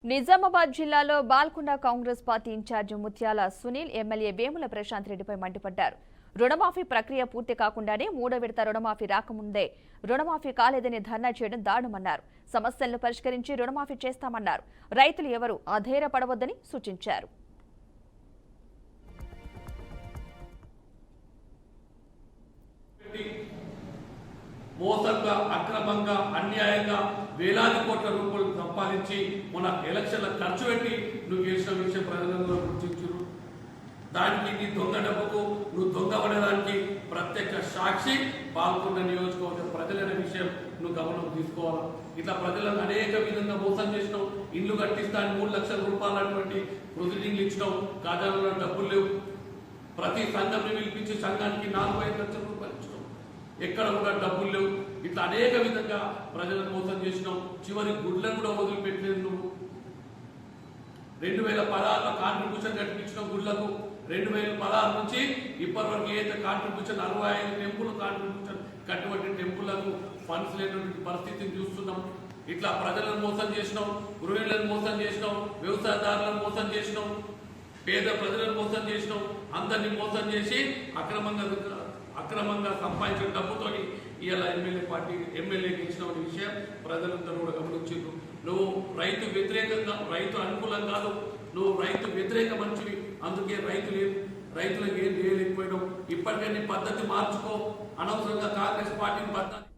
నిజామాబాద్ జిల్లాలో Balkonda Congress party incharge ముత్యాల Sunil MLA Vemula Prashanth రెడ్డిపై మండిపడ్డారు. రుణమాఫీ ప్రక్రియ పూర్తి కాకుండానే మూడో విడత రుణమాఫీ రాకముందే రుణమాఫీ కాలేదని ధర్నా చేయడం దారుణమన్నారు. సమస్యలను పరిష్కరించి రుణమాఫీ చేస్తామన్నారు. రైతులు ఎవరూ అధైర్యపడవద్దని సూచించారు. మోసంగా అక్రమంగా అన్యాయంగా వేలాది కోట్ల రూపాయలు సంపాదించి మన ఎలక్షన్ల ఖర్చు పెట్టి నువ్వు గెలిచిన విషయం ప్రజలందరూ గుర్తించారు. దానికి నీ దొంగ డబ్బుకు నువ్వు దొంగ పడడానికి ప్రత్యక్ష సాక్షి పాల్గొన్న నియోజకవర్గ ప్రజలనే విషయం నువ్వు గమనం తీసుకోవాలి. ఇట్లా ప్రజలను అనేక విధంగా మోసం చేసినావు. ఇల్లు కట్టిస్తాను 3 లక్షల రూపాయలు అటువంటి ప్రొసీడింగ్లు ఇచ్చినావు. ఖజానాలో డబ్బులు లేవు. ప్రతి సంఘంని పిలిపించి సంఘానికి 4-5 లక్షల రూపాయలు ఇచ్చినావు. ఎక్కడ కూడా డబ్బులు లేవు. ఇట్లా అనేక విధంగా ప్రజలను మోసం చేసినావు. చివరి గుడ్లను కూడా వదిలిపెట్టలేదు నువ్వు. 2016లో కాంట్రిబ్యూషన్ కట్టించిన గుడ్లకు 2016 నుంచి ఇప్పటి వరకు ఏదైతే కాంట్రిబ్యూషన్ 65 టెంపుల్ కాంట్రిబ్యూషన్ కట్టుబడి టెంపుల్లకు ఫండ్స్ లేనటువంటి పరిస్థితిని చూస్తున్నాం. ఇట్లా ప్రజలను మోసం చేసినావు, గృహిణులను మోసం చేసినావు, వ్యవసాయదారులను మోసం చేసినావు, పేద ప్రజలను మోసం చేసినావు. అందరినీ మోసం చేసి అక్రమంగా సంపాదించిన డబ్బుతో ఇవాళ ఎమ్మెల్యేకి ఇచ్చిన విషయం ప్రజలందరూ కూడా గమనించారు. నువ్వు రైతు వ్యతిరేకంగా, రైతు అనుకూలం కాదు, నువ్వు రైతు వ్యతిరేక మనిషివి. అందుకే రైతులకు ఏం చేయలేకపోయినావు. ఇప్పటికే నీ పద్ధతి మార్చుకో. అనవసరంగా కాంగ్రెస్ పార్టీని